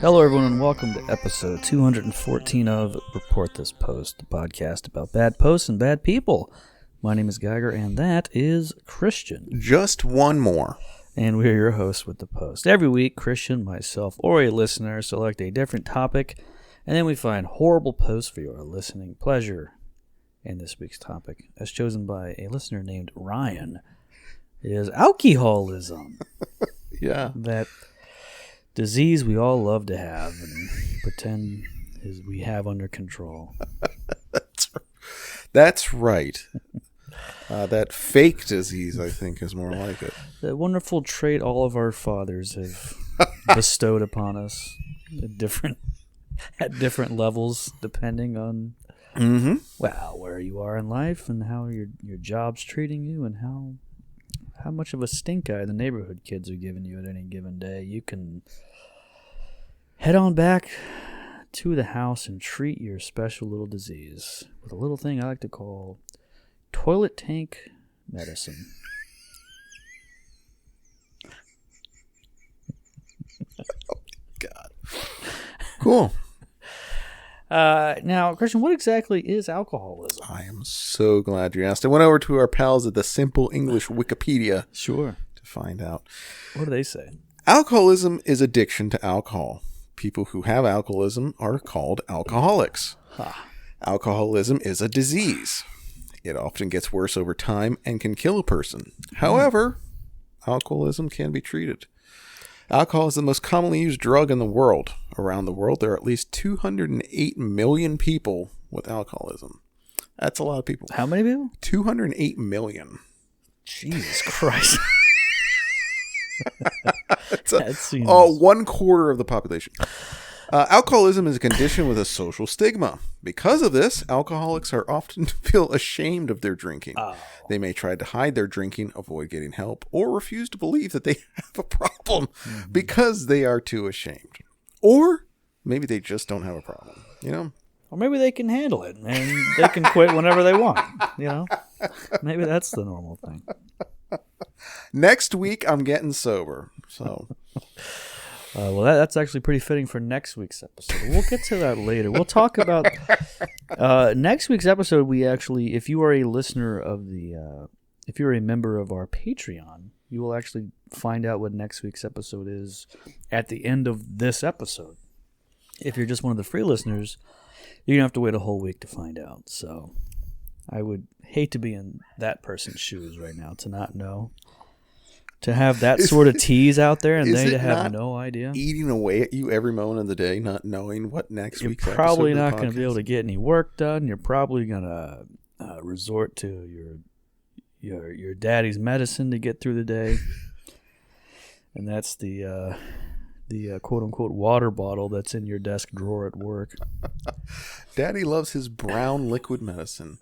Hello everyone and welcome to episode 214 of Report This Post, the podcast about bad posts and bad people. My name is Geiger and that is Christian. Just one more. And we're your hosts with the post. Every week, Christian, myself, or a listener select a different topic, and then we find horrible posts for your listening pleasure. And this week's topic, as chosen by a listener named Ryan, is alcoholism. Yeah. That disease we all love to have and pretend we have under control. That's right. That fake disease, I think, is more like it. That wonderful trait all of our fathers have bestowed upon us at different levels, depending on where you are in life and how your job's treating you and how much of a stink eye the neighborhood kids are giving you at any given day. You can head on back to the house and treat your special little disease with a little thing I like to call toilet tank medicine. Oh, God. Cool. Now, Christian, what exactly is alcoholism? I am so glad you asked. I went over to our pals at the Simple English Wikipedia. Sure. To find out. What do they say? Alcoholism is addiction to alcohol. People who have alcoholism are called alcoholics. Huh. Alcoholism is a disease. It often gets worse over time and can kill a person. However, alcoholism can be treated. Alcohol is the most commonly used drug in the world. Around the world, there are at least 208 million people with alcoholism. That's a lot of people. How many people? 208 million. Jesus Christ. That seems 1/4 of the population. Alcoholism is a condition with a social stigma. Because of this, alcoholics are often feel ashamed of their drinking. Oh. They may try to hide their drinking, avoid getting help, or refuse to believe that they have a problem because they are too ashamed. Or maybe they just don't have a problem, you know? Or maybe they can handle it and they can quit whenever they want, you know? Maybe that's the normal thing. Next week, I'm getting sober, so... Well, that's actually pretty fitting for next week's episode. We'll get to that later. We'll talk about next week's episode. We actually, if you are a listener of if you're a member of our Patreon, you will actually find out what next week's episode is at the end of this episode. If you're just one of the free listeners, you're going to have to wait a whole week to find out. So I would hate to be in that person's shoes right now, to not know. To have that sort of tease out there and they to have no idea. Eating away at you every moment of the day, not knowing what next week's episode. You're probably not going to be able to get any work done. You're probably going to resort to your daddy's medicine to get through the day. And that's the quote unquote water bottle that's in your desk drawer at work. Daddy loves his brown liquid medicine.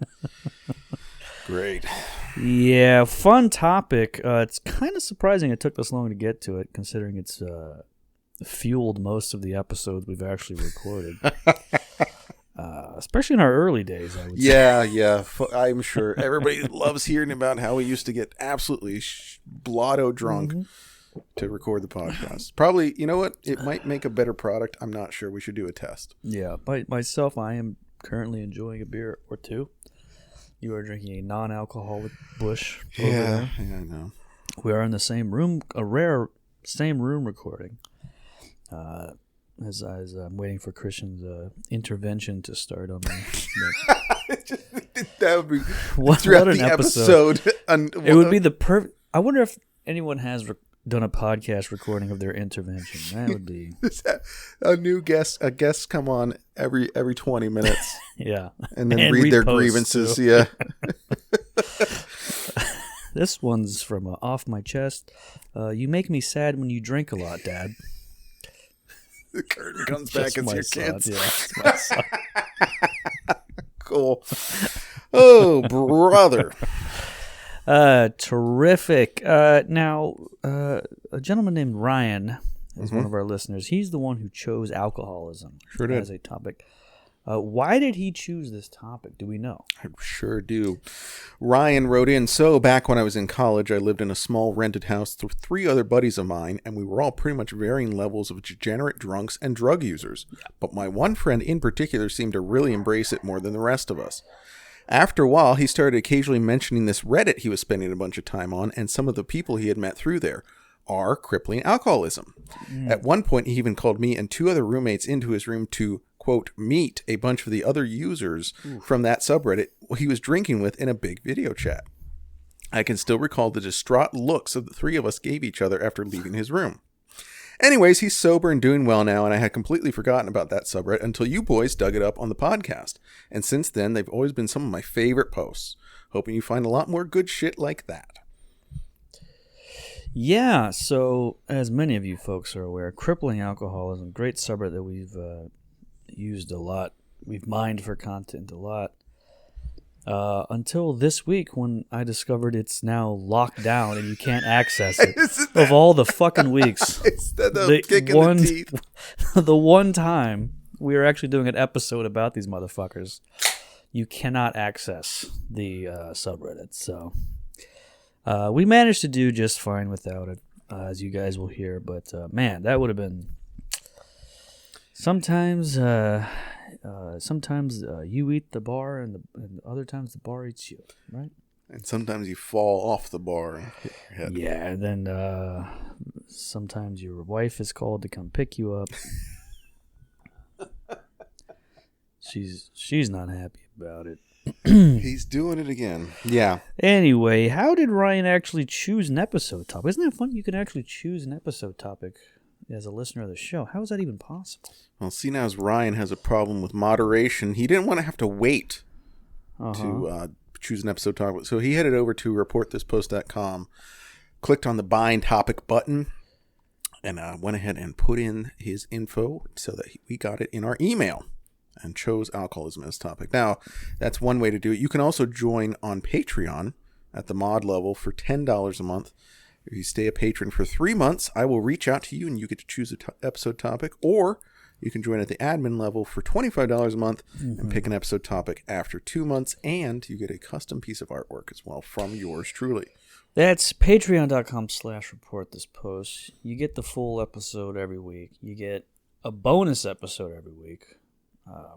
Great. Yeah, fun topic. It's kind of surprising it took this long to get to it, considering it's fueled most of the episodes we've actually recorded. Especially in our early days, I would say. Yeah. I'm sure everybody loves hearing about how we used to get absolutely blotto drunk to record the podcast. Probably, you know what? It might make a better product. I'm not sure. We should do a test. Yeah, myself, I am currently enjoying a beer or two. You are drinking a non-alcoholic Busch. Yeah, I know. We are in the same room, same room recording. As I'm waiting for Christian's intervention to start on me. That would be what an episode. It would be the perfect. I wonder if anyone has done a podcast recording of their intervention. That would be a guest come on every 20 minutes. Yeah. And then read their grievances. Too. Yeah. This one's from Off My Chest. You make me sad when you drink a lot, Dad. The curtain comes back as your kids. Yeah, it's my son. Cool. Oh, brother. Terrific. Now, a gentleman named Ryan is one of our listeners. He's the one who chose alcoholism as a topic. Why did he choose this topic? Do we know? I sure do. Ryan wrote in, so back when I was in college, I lived in a small rented house with 3 other buddies of mine, and we were all pretty much varying levels of degenerate drunks and drug users. But my one friend in particular seemed to really embrace it more than the rest of us. After a while, he started occasionally mentioning this Reddit he was spending a bunch of time on and some of the people he had met through there. Crippling alcoholism. At one point, he even called me and 2 other roommates into his room to, quote, meet a bunch of the other users from that subreddit he was drinking with in a big video chat. I can still recall the distraught looks of the 3 of us gave each other after leaving his room. Anyways, he's sober and doing well now, and I had completely forgotten about that subreddit until you boys dug it up on the podcast. And since then, they've always been some of my favorite posts. Hoping you find a lot more good shit like that. Yeah, so as many of you folks are aware, Crippling Alcoholism, great subreddit that we've used a lot. We've mined for content a lot. Until this week when I discovered it's now locked down and you can't access it. Of all the fucking weeks. The one time we were actually doing an episode about these motherfuckers, you cannot access the subreddit. So we managed to do just fine without it, as you guys will hear. But man, that would have been... Sometimes you eat the bar, and other times the bar eats you, right? And sometimes you fall off the bar and hit your head. Yeah, and then sometimes your wife is called to come pick you up. She's not happy about it. He's doing it again. Yeah. Anyway, how did Ryan actually choose an episode topic? Isn't that fun? You can actually choose an episode topic as a listener of the show. How is that even possible? Well, see, now as Ryan has a problem with moderation, he didn't want to have to wait to choose an episode topic. So he headed over to reportthispost.com, clicked on the bind topic button, and went ahead and put in his info so that we got it in our email and chose alcoholism as topic. Now, that's one way to do it. You can also join on Patreon at the mod level for $10 a month. If you stay a patron for 3 months, I will reach out to you and you get to choose an episode topic, or you can join at the admin level for $25 a month and pick an episode topic after 2 months, and you get a custom piece of artwork as well from yours truly. That's patreon.com/reportthispost. You get the full episode every week. You get a bonus episode every week,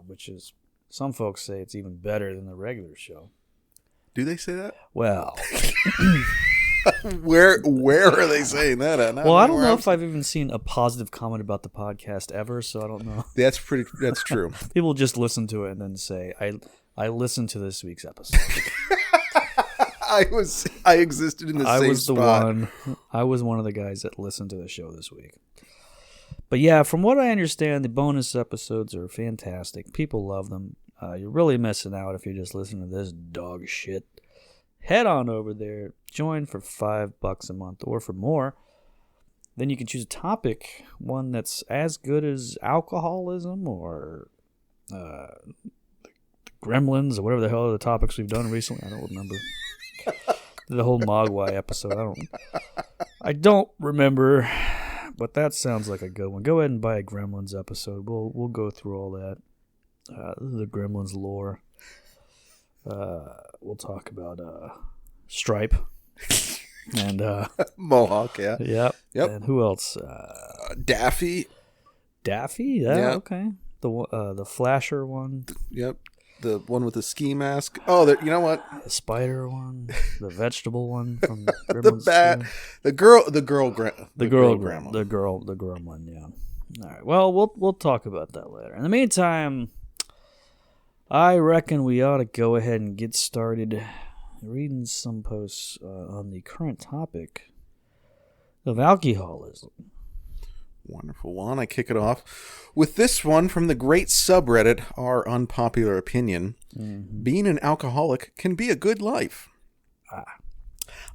which is, some folks say it's even better than the regular show. Do they say that? Well... Where are they saying that at? Well, I don't know if I've even seen a positive comment about the podcast ever, so I don't know. That's true. People just listen to it and then say, I listened to this week's episode. I existed in the same spot. I was one of the guys that listened to the show this week. But yeah, from what I understand, the bonus episodes are fantastic. People love them. You're really missing out if you're just listening to this dog shit. Head on over there, join for $5 a month or for more. Then you can choose a topic, one that's as good as alcoholism or Gremlins or whatever the hell are the topics we've done recently. I don't remember. The whole Mogwai episode. I don't remember, but that sounds like a good one. Go ahead and buy a Gremlins episode. We'll go through all that. The Gremlins lore. We'll talk about Stripe and Mohawk, yeah. Yep. And who else? Daffy. Daffy? Yeah, okay. The Flasher one. Yep. The one with the ski mask. Oh, you know what? The spider one. The vegetable one from the bat. The girl grandma. The girl one. Yeah. All right. Well, we'll talk about that later. In the meantime, I reckon we ought to go ahead and get started reading some posts on the current topic of alcoholism. Wonderful. Well, and I kick it off with this one from the great subreddit, Our Unpopular Opinion. Being an alcoholic can be a good life.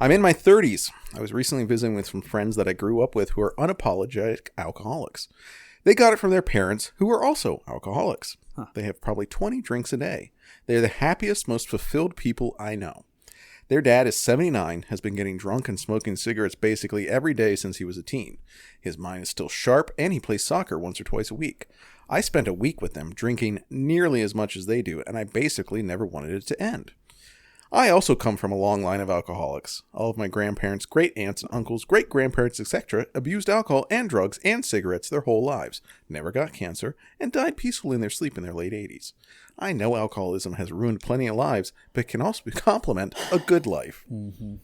I'm in my 30s. I was recently visiting with some friends that I grew up with who are unapologetic alcoholics. They got it from their parents, who are also alcoholics. Huh. They have probably 20 drinks a day. They're the happiest, most fulfilled people I know. Their dad is 79, has been getting drunk and smoking cigarettes basically every day since he was a teen. His mind is still sharp, and he plays soccer once or twice a week. I spent a week with them, drinking nearly as much as they do, and I basically never wanted it to end. I also come from a long line of alcoholics. All of my grandparents, great-aunts and uncles, great-grandparents, etc. abused alcohol and drugs and cigarettes their whole lives, never got cancer, and died peacefully in their sleep in their late 80s. I know alcoholism has ruined plenty of lives, but can also complement a good life. Mm-hmm.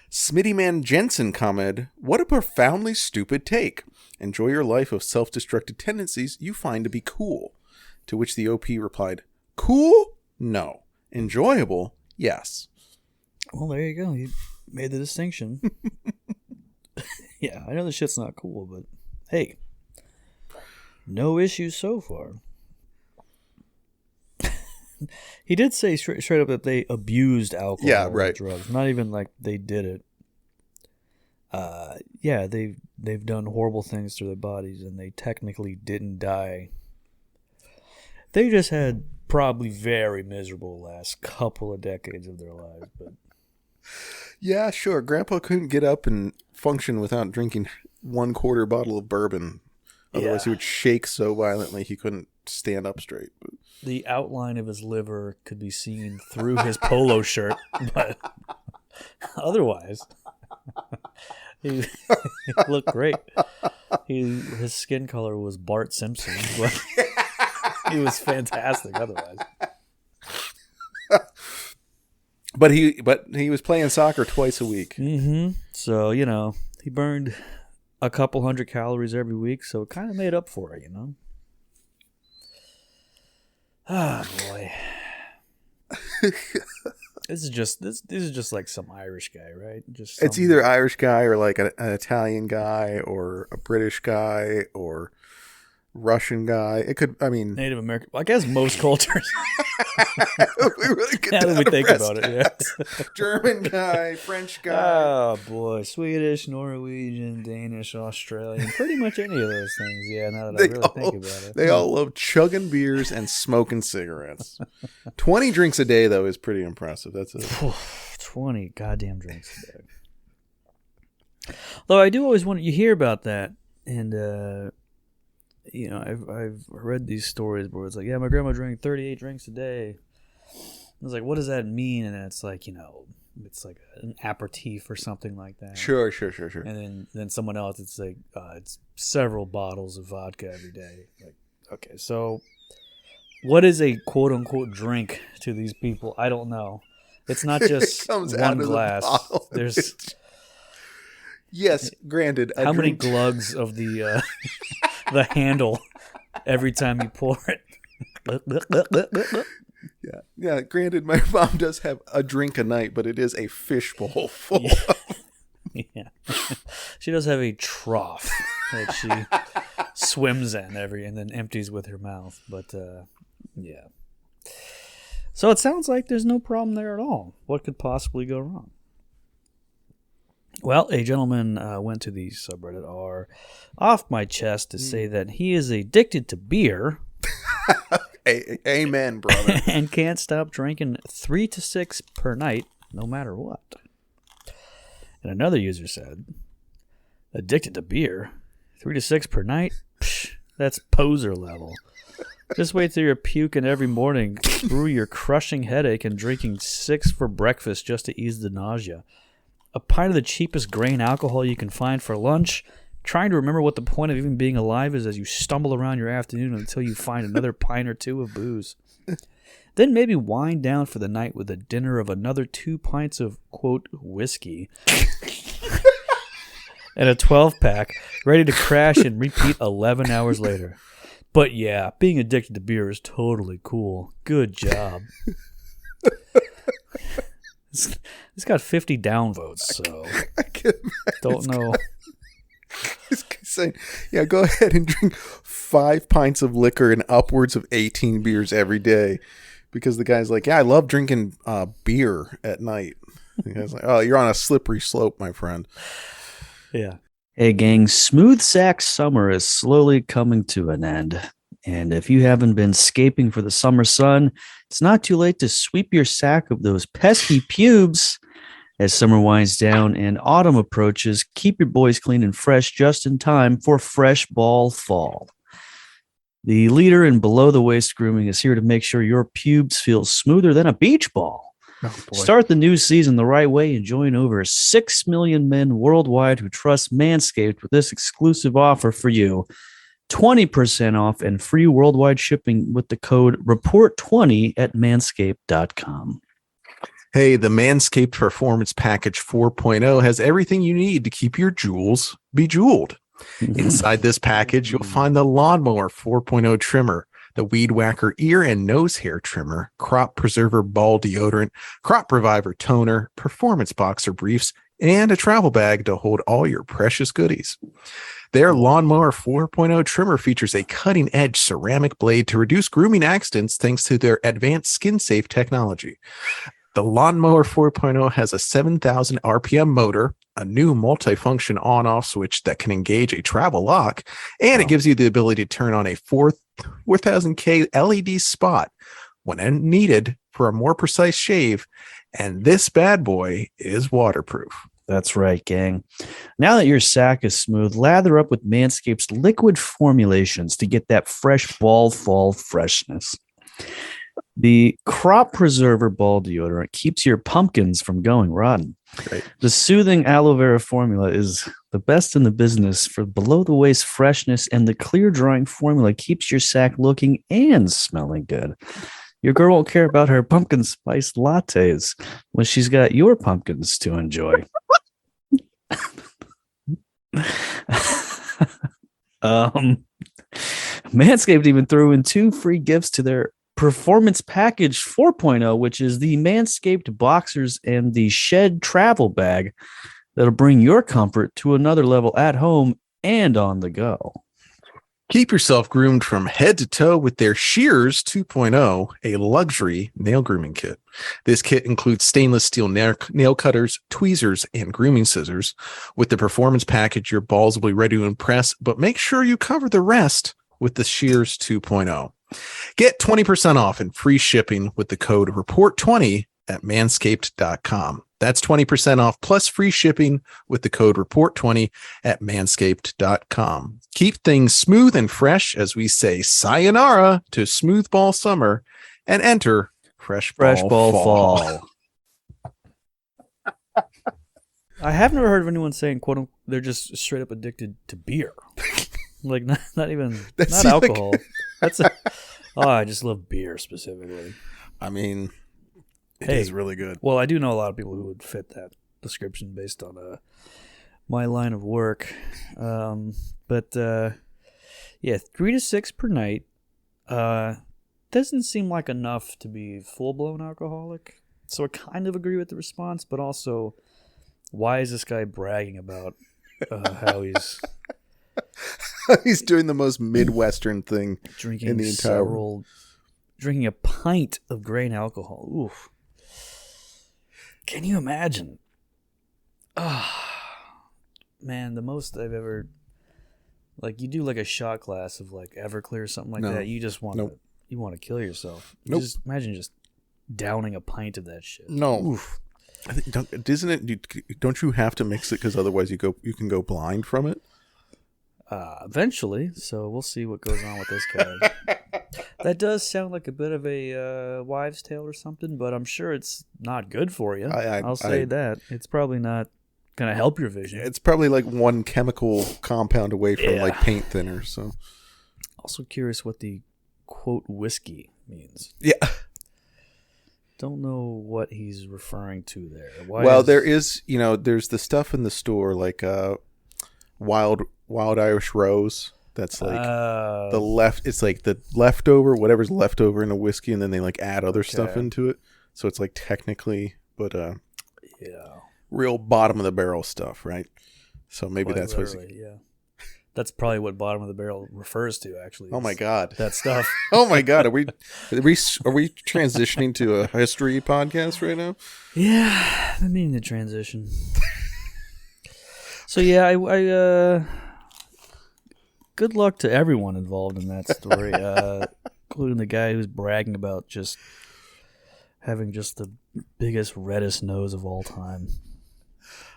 Smittyman Jensen commented, "What a profoundly stupid take. Enjoy your life of self-destructive tendencies you find to be cool." To which the OP replied, "Cool? No. Enjoyable? Yes." Well, there you go. You made the distinction. Yeah, I know this shit's not cool, but hey, no issues so far. He did say straight up that they abused alcohol and drugs. Not even like they did it. Yeah, they've done horrible things to their bodies, and they technically didn't die. They just had probably very miserable last couple of decades of their lives. But yeah, sure. Grandpa couldn't get up and function without drinking 1/4 bottle of bourbon. Otherwise, he would shake so violently he couldn't stand up straight. The outline of his liver could be seen through his polo shirt, but otherwise, he looked great. His skin color was Bart Simpson, but he was fantastic otherwise. But he was playing soccer twice a week. Mm-hmm. So, he burned a couple 100 calories every week, so it kind of made up for it, Ah, boy. This is just like some Irish guy, right? It's either Irish guy or like an Italian guy or a British guy or Russian guy. It could, Native American. Well, I guess most cultures. We really could now that we think about it, yeah. German guy, French guy. Oh boy, Swedish, Norwegian, Danish, Australian, pretty much any of those things. Yeah, now that I really think about it, they all love chugging beers and smoking cigarettes. 20 drinks a day, though, is pretty impressive. That's it. 20 goddamn drinks a day. Though I do always want you hear about that, and I've read these stories where it's like, yeah, my grandma drank 38 drinks a day. I was like, what does that mean? And it's like, it's like an aperitif or something like that. Sure. And then someone else, it's like, it's several bottles of vodka every day. Like, okay, so what is a quote unquote drink to these people? I don't know. It's not just one glass. There's yes, granted. How many glugs of the the handle every time you pour it? Yeah. Granted, my mom does have a drink a night, but it is a fishbowl full. Yeah. She does have a trough that she swims in and then empties with her mouth. But yeah. So it sounds like there's no problem there at all. What could possibly go wrong? Well, a gentleman went to the subreddit r off my chest to say that he is addicted to beer. Amen, brother. And can't stop drinking 3 to 6 per night, no matter what. And another user said, addicted to beer, 3 to 6 per night? Psh, that's poser level. Just wait till you're puking every morning through your crushing headache and drinking 6 for breakfast just to ease the nausea. A pint of the cheapest grain alcohol you can find for lunch, trying to remember what the point of even being alive is as you stumble around your afternoon until you find another pint or 2 of booze. Then maybe wind down for the night with a dinner of another 2 pints of, quote, whiskey and a 12-pack, ready to crash and repeat 11 hours later. But yeah, being addicted to beer is totally cool. Good job. It's got 50 downvotes, so I don't know. This guy's saying, yeah, go ahead and drink 5 pints of liquor and upwards of 18 beers every day. Because the guy's like, yeah, I love drinking beer at night. The guy's like, oh, you're on a slippery slope, my friend. Yeah. Hey, gang, smooth sack summer is slowly coming to an end. And if you haven't been scaping for the summer sun, it's not too late to sweep your sack of those pesky pubes. As summer winds down and autumn approaches, keep your boys clean and fresh just in time for fresh ball fall. The leader in below-the-waist grooming is here to make sure your pubes feel smoother than a beach ball. Oh, Start the new season the right way and join over 6 million men worldwide who trust Manscaped with this exclusive offer for you. 20% off and free worldwide shipping with the code REPORT20 at manscaped.com. Hey, the Manscaped Performance Package 4.0 has everything you need to keep your jewels bejeweled. Inside this package, you'll find the Lawnmower 4.0 trimmer, the Weed Whacker ear and nose hair trimmer, Crop Preserver ball deodorant, Crop Reviver toner, Performance boxer briefs, and a travel bag to hold all your precious goodies. Their Lawnmower 4.0 trimmer features a cutting-edge ceramic blade to reduce grooming accidents thanks to their advanced skin-safe technology. The Lawnmower 4.0 has a 7,000 RPM motor, a new multifunction on-off switch that can engage a travel lock, and it gives you the ability to turn on a 4,000K LED spot when needed for a more precise shave. And this bad boy is waterproof. That's right, gang. Now that your sack is smooth, lather up with Manscaped's liquid formulations to get that fresh ball fall freshness. The Crop Preserver ball deodorant keeps your pumpkins from going rotten. Great. The soothing aloe vera formula is the best in the business for below-the-waist freshness, and the clear drying formula keeps your sack looking and smelling good. Your girl won't care about her pumpkin spice lattes when she's got your pumpkins to enjoy. Manscaped even threw in 2 free gifts to their Performance Package 4.0, which is the Manscaped Boxers and the Shed Travel Bag that'll bring your comfort to another level at home and on the go. Keep yourself groomed from head to toe with their Shears 2.0, a luxury nail grooming kit. This kit includes stainless steel nail cutters, tweezers, and grooming scissors. With the Performance Package, your balls will be ready to impress, but make sure you cover the rest with the Shears 2.0. Get 20% off and free shipping with the code REPORT20 at manscaped.com. That's 20% off plus free shipping with the code REPORT20 at manscaped.com. Keep things smooth and fresh as we say sayonara to smooth ball summer and enter fresh ball fall. I have never heard of anyone saying, quote unquote, they're just straight up addicted to beer. Like, not even, not alcohol. I just love beer specifically. I mean, it is really good. Well, I do know a lot of people who would fit that description based on my line of work. But 3 to 6 per night doesn't seem like enough to be full-blown alcoholic. So I kind of agree with the response, but also, why is this guy bragging about how he's... He's doing the most Midwestern thing drinking in the entire world. Drinking a pint of grain alcohol. Oof. Can you imagine? Man, the most I've ever... Like, you do like a shot glass of like Everclear or something like that. You just want to... You want to kill yourself. Just imagine just downing a pint of that shit. No. Oof. I think, isn't it? Don't you have to mix it because otherwise you can go blind from it? Eventually, so we'll see what goes on with this guy. That does sound like a bit of a wives' tale or something, but I'm sure it's not good for you. I'll say that. It's probably not going to help your vision. It's probably like one chemical compound away from like paint thinner. So, also curious what the quote whiskey means. Yeah. Don't know what he's referring to there. There's the stuff in the store like wild Irish Rose. That's like it's like the leftover, whatever's left over in a whiskey, and then they like add other stuff into it. So it's like technically, but real bottom of the barrel stuff, right? So maybe that's what. That's probably what bottom of the barrel refers to, actually. Oh my God, that stuff. Oh my God, are we transitioning to a history podcast right now? Yeah, I mean the transition. So yeah, I good luck to everyone involved in that story, including the guy who's bragging about just having just the biggest, reddest nose of all time.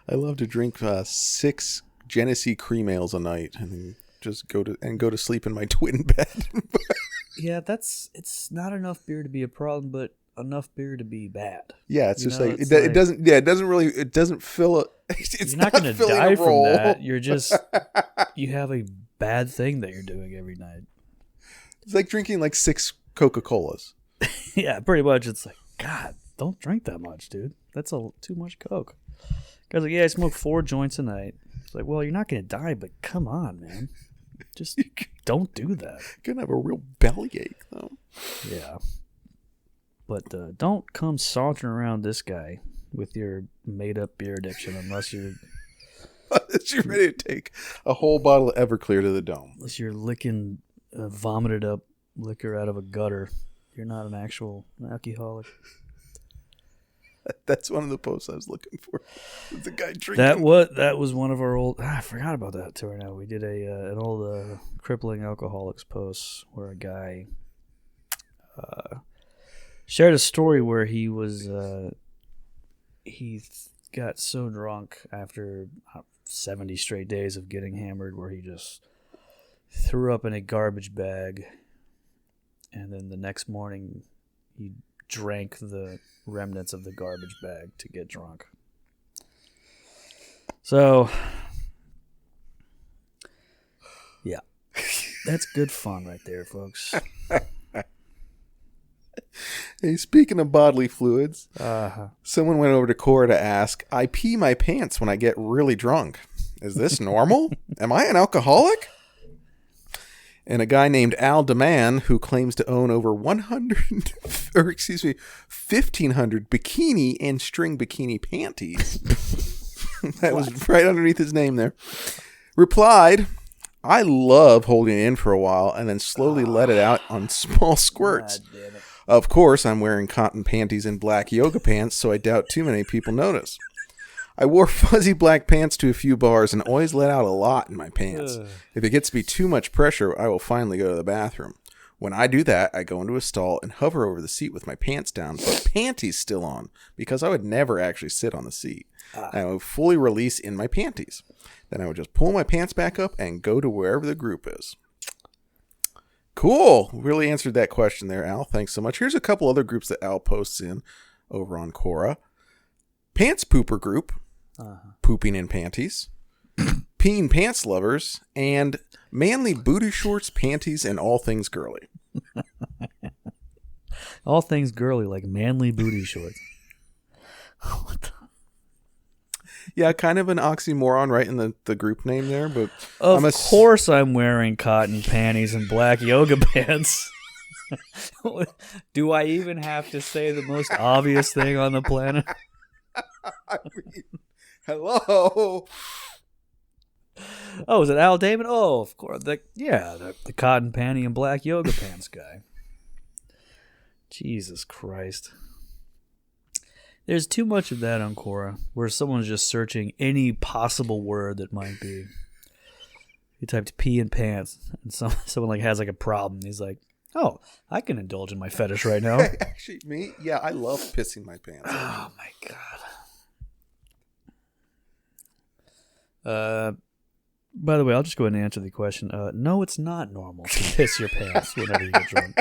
I love to drink 6 Genesee cream ales a night and then just go to sleep in my twin bed. Yeah, it's not enough beer to be a problem, but enough beer to be bad. Yeah, it's just like it doesn't. Yeah, it doesn't fill a. It's you're not going to die from that. You're just you have a bad thing that you're doing every night. It's like drinking like 6 Coca-Colas. Yeah, pretty much. It's like, God, don't drink that much, dude. That's too much Coke. Guys, like, yeah, I smoke 4 joints a night. It's like, well, you're not going to die, but come on, man. Just don't do that. You're going to have a real bellyache, though. Yeah. But don't come sauntering around this guy with your made-up beer addiction unless you're ready to take a whole bottle of Everclear to the dome. Unless you're licking vomited up liquor out of a gutter. You're not an actual alcoholic. That's one of the posts I was looking for. The guy drinking. That was one of our old. I forgot about that too. Right now we did an old crippling alcoholics post where a guy shared a story where he was he got so drunk after 70 straight days of getting hammered where he just threw up in a garbage bag, and then the next morning he drank the remnants of the garbage bag to get drunk. So, yeah, that's good fun right there, folks. Hey, speaking of bodily fluids, someone went over to Cora to ask, I pee my pants when I get really drunk. Is this normal? Am I an alcoholic? And a guy named Al DeMan, who claims to own over 1,500 bikini and string bikini panties, that was right underneath his name there, replied, I love holding it in for a while and then slowly let it out on small squirts. Of course, I'm wearing cotton panties and black yoga pants, so I doubt too many people notice. I wore fuzzy black pants to a few bars and always let out a lot in my pants. If it gets to be too much pressure, I will finally go to the bathroom. When I do that, I go into a stall and hover over the seat with my pants down, but panties still on, because I would never actually sit on the seat. I would fully release in my panties. Then I would just pull my pants back up and go to wherever the group is. Cool. Really answered that question there, Al. Thanks so much. Here's a couple other groups that Al posts in over on Quora. Pants Pooper Group. Pooping in panties, peeing pants lovers, and manly booty shorts, panties, and all things girly. All things girly, like manly booty shorts. What the? Yeah, kind of an oxymoron right in the group name there, but of course I'm wearing cotton panties and black yoga pants. Do I even have to say the most obvious thing on the planet? I mean, hello. Oh, is it Al Damon? Oh, of course. The cotton panty and black yoga pants guy. Jesus Christ. There's too much of that on Quora, where someone's just searching any possible word that might be. He typed pee in pants, and someone like has like a problem. He's like, oh, I can indulge in my fetish right now. Actually, me? Yeah, I love pissing my pants. Oh, my God. By the way, I'll just go ahead and answer the question. No, it's not normal to piss your pants whenever you get drunk.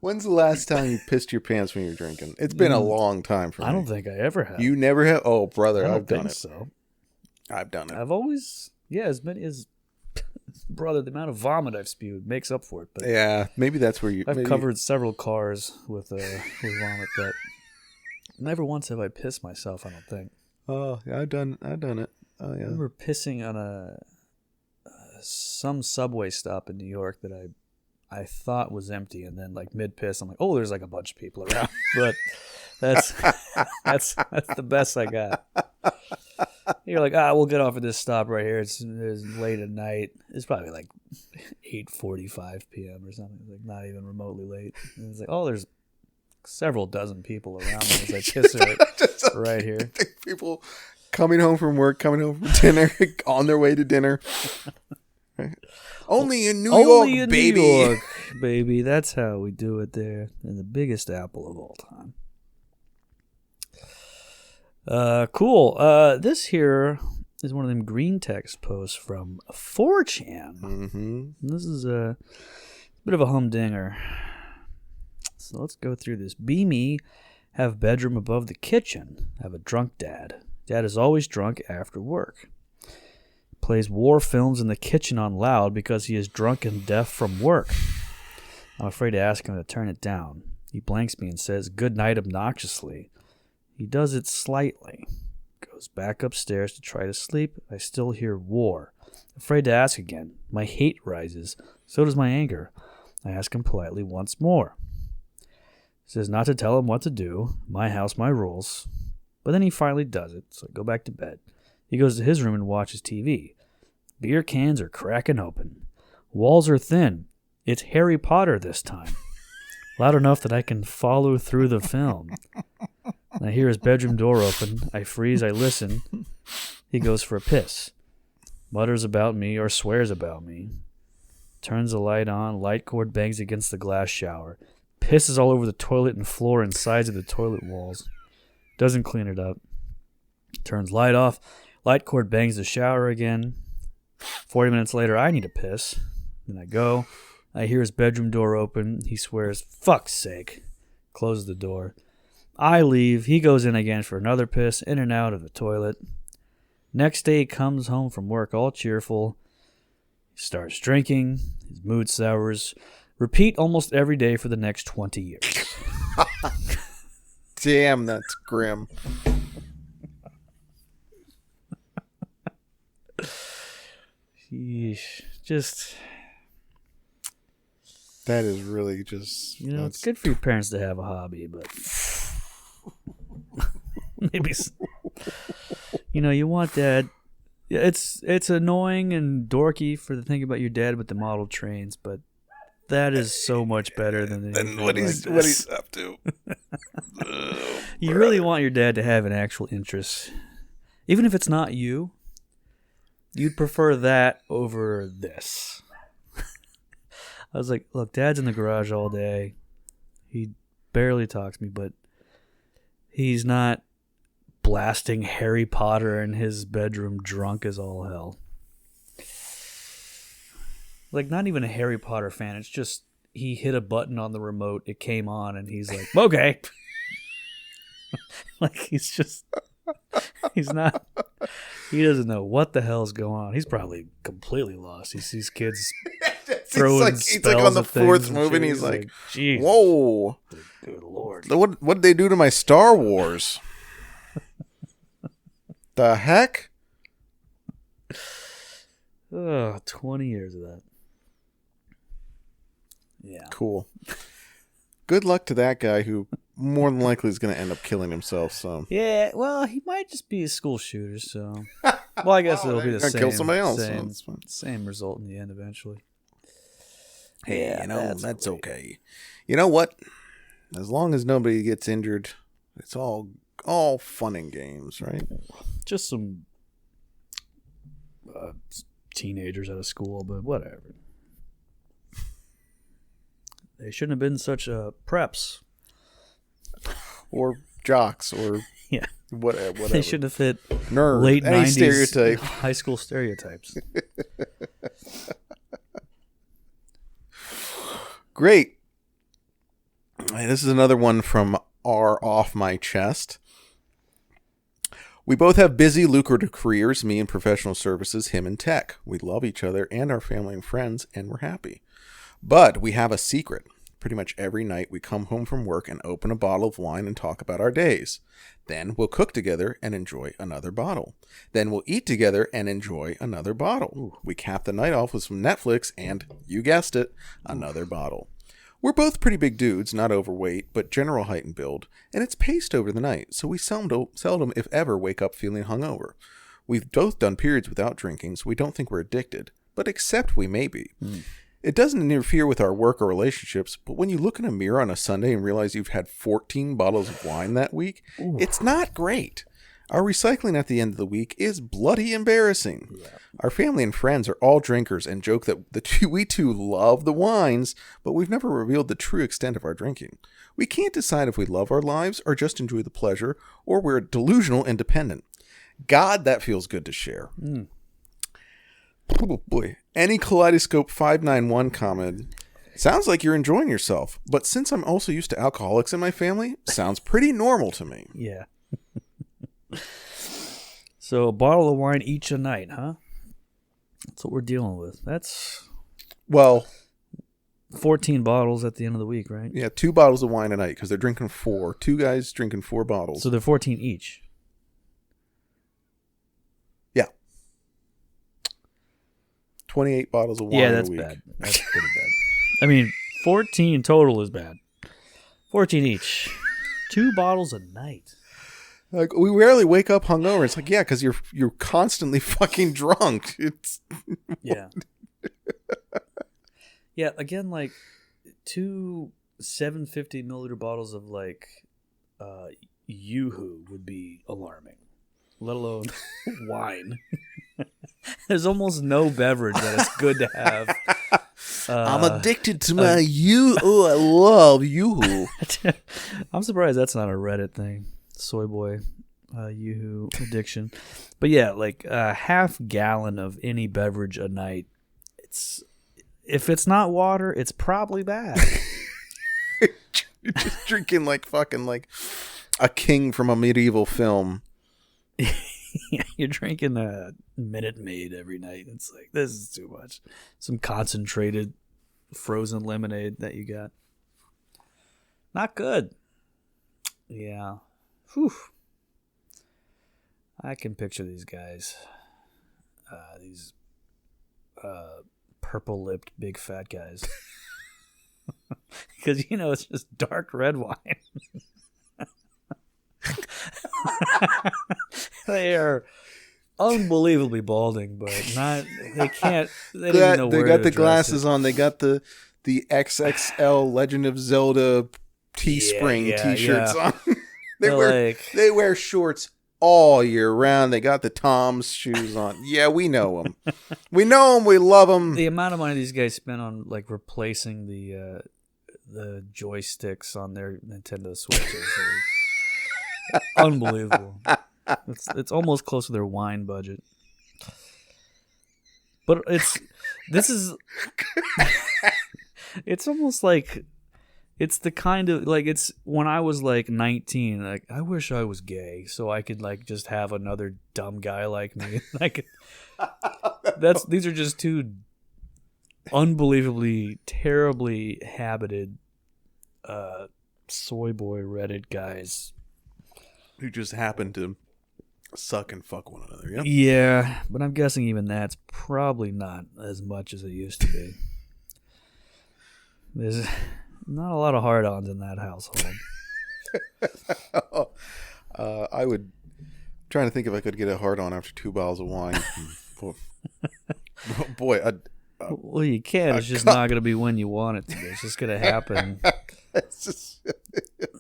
When's the last time you pissed your pants when you're drinking? It's been a long time for me. I don't think I ever have. You never have? Oh, brother, I've done it. So. I've done it. I've always, as many as, brother, the amount of vomit I've spewed makes up for it. But yeah, maybe that's where I've covered several cars with vomit, but never once have I pissed myself, I don't think. Oh, yeah, I've done it. Oh, yeah. I remember pissing on some subway stop in New York that I thought was empty, and then like mid piss, I'm like, oh, there's like a bunch of people around, but that's the best I got. You're like, we'll get off at this stop right here. It's late at night. It's probably like 8:45 p.m. or something. Like not even remotely late. And it's like, there's several dozen people around me as I kiss her right here. People coming home from work, coming home from dinner, on their way to dinner. Only in New York, baby. New York, baby. That's how we do it there. In the biggest apple of all time. Cool. This here is one of them green text posts from 4chan. Mm-hmm. This is a bit of a humdinger. So let's go through this. Be me, have bedroom above the kitchen, have a drunk dad. Dad is always drunk after work. Plays war films in the kitchen on loud because he is drunk and deaf from work. I'm afraid to ask him to turn it down. He blanks me and says good night obnoxiously. He does it slightly. Goes back upstairs to try to sleep. I still hear war. Afraid to ask again. My hate rises. So does my anger. I ask him politely once more. He says not to tell him what to do. My house, my rules. But then he finally does it, so I go back to bed. He goes to his room and watches TV. Beer cans are cracking open. Walls are thin. It's Harry Potter this time. Loud enough that I can follow through the film. I hear his bedroom door open. I freeze. I listen. He goes for a piss. Mutters about me or swears about me. Turns the light on. Light cord bangs against the glass shower. Pisses all over the toilet and floor and sides of the toilet walls. Doesn't clean it up. Turns light off. Light cord bangs the shower again. 40 minutes later, I need a piss. Then I go. I hear his bedroom door open. He swears, fuck's sake. Closes the door. I leave. He goes in again for another piss, in and out of the toilet. Next day, he comes home from work all cheerful. He starts drinking. His mood sours. Repeat almost every day for the next 20 years. Damn, that's grim. Sheesh. Just... That is really just... it's good for your parents to have a hobby, but... Maybe... you want dad... It's annoying and dorky for the thing about your dad with the model trains, but that is so much better than what he's up to. You really want your dad to have an actual interest. Even if it's not you, you'd prefer that over this. I was like, look, Dad's in the garage all day. He barely talks to me, but he's not blasting Harry Potter in his bedroom drunk as all hell. Like, not even a Harry Potter fan. It's just he hit a button on the remote, it came on, and he's like, okay. Like, he's not, he doesn't know what the hell's going on. He's probably completely lost. He sees kids throwing he's like on the fourth movie, and he's like, whoa. Good Lord. What did they do to my Star Wars? The heck? 20 years of that. Yeah. Cool. Good luck to that guy who more than likely is going to end up killing himself. So yeah, well, he might just be a school shooter. So, well, I guess it'll be the same. Kill somebody else. Same result in the end eventually. Hey, that's okay. You know what? As long as nobody gets injured, it's all fun and games, right? Just some teenagers out of school, but whatever. They shouldn't have been such preps. Or jocks, or yeah, whatever. They should have fit nerd, late any 90s stereotype. high school stereotypes. Great. This is another one from R Off My Chest. We both have busy, lucrative careers, me in professional services, him in tech. We love each other and our family and friends, and we're happy. But we have a secret. Pretty much every night we come home from work and open a bottle of wine and talk about our days. Then we'll cook together and enjoy another bottle. Then we'll eat together and enjoy another bottle. Ooh. We cap the night off with some Netflix and, you guessed it, another bottle. We're both pretty big dudes, not overweight, but general height and build, and it's paced over the night, so we seldom, if ever, wake up feeling hungover. We've both done periods without drinking, so we don't think we're addicted, but accept we may be. It doesn't interfere with our work or relationships, but when you look in a mirror on a Sunday and realize you've had 14 bottles of wine that week, it's not great. Our recycling at the end of the week is bloody embarrassing. Yeah. Our family and friends are all drinkers and joke that we two love the wines, but we've never revealed the true extent of our drinking. We can't decide if we love our lives or just enjoy the pleasure, or we're delusional and dependent. God, that feels good to share. Oh boy. Any Kaleidoscope 591 comment. Sounds like you're enjoying yourself, but since I'm also used to alcoholics in my family, sounds pretty normal to me. Yeah. So a bottle of wine each a night, huh? That's what we're dealing with. That's 14 bottles at the end of the week, right? Yeah, 2 bottles of wine a night because they're drinking 4. 2 guys drinking 4 bottles. So they're 14 each. Yeah. 28 bottles of wine a week. Yeah, that's bad. That's pretty bad. I mean, 14 total is bad. 14 each. 2 bottles a night. Like, we rarely wake up hungover. It's like, yeah, because you're constantly fucking drunk. It's yeah. Yeah, again, like 2 750 milliliter bottles of like Yoo-hoo would be alarming, let alone wine. There's almost no beverage that is good to have. I'm addicted to my Yoo. Oh, I love Yoo-hoo. I'm surprised that's not a Reddit thing. Soy boy Yoo-hoo addiction. But yeah, like a half gallon of any beverage a night. If it's not water, it's probably bad. You're just drinking like fucking like a king from a medieval film. Yeah, you're drinking a Minute Maid every night. It's like, this is too much. Some concentrated frozen lemonade that you got. Not good. Yeah. Whew. I can picture these guys. These purple-lipped, big fat guys. Because, it's just dark red wine. They are unbelievably balding, but they can't. They don't know where they got to the glasses it. on. They got the XXL Legend of Zelda Teespring t-shirts on. They wear shorts all year round. They got the Tom's shoes on. Yeah, we know them. We know them. We love them. The amount of money these guys spend on like replacing the joysticks on their Nintendo Switches. Unbelievable. It's almost close to their wine budget. But it's almost like it's the kind of like it's when I was like 19, like I wish I was gay so I could like just have another dumb guy like me. These are just 2 unbelievably terribly habited soy boy Reddit guys who just happen to suck and fuck one another. Yeah. Yeah, but I'm guessing even that's probably not as much as it used to be. There's not a lot of hard-ons in that household. I would trying to think if I could get a hard-on after 2 bottles of wine. Boy, well, you can. It's just not going to be when you want it to be. It's just going to happen.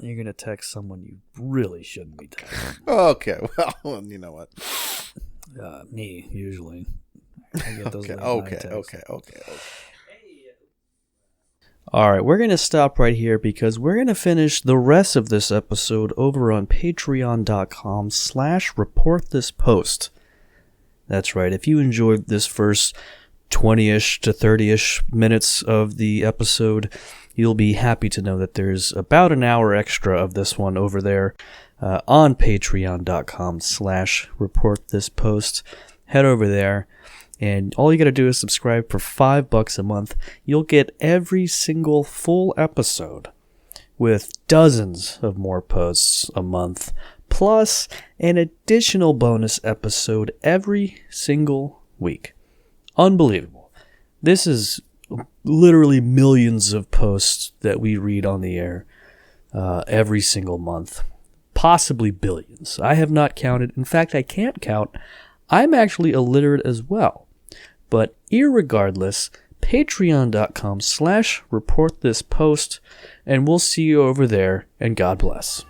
You're going to text someone you really shouldn't be texting. Okay, well, you know what? Me, usually. I get those Okay. All right, we're going to stop right here because we're going to finish the rest of this episode over on patreon.com/reportthispost. That's right. If you enjoyed this first 20-ish to 30-ish minutes of the episode, you'll be happy to know that there's about an hour extra of this one over there on patreon.com/reportthispost. Head over there. And all you got to do is subscribe for $5 a month. You'll get every single full episode with dozens of more posts a month, plus an additional bonus episode every single week. Unbelievable. This is literally millions of posts that we read on the air every single month. Possibly billions. I have not counted. In fact, I can't count. I'm actually illiterate as well. But irregardless, patreon.com/reportthispost, and we'll see you over there, and God bless.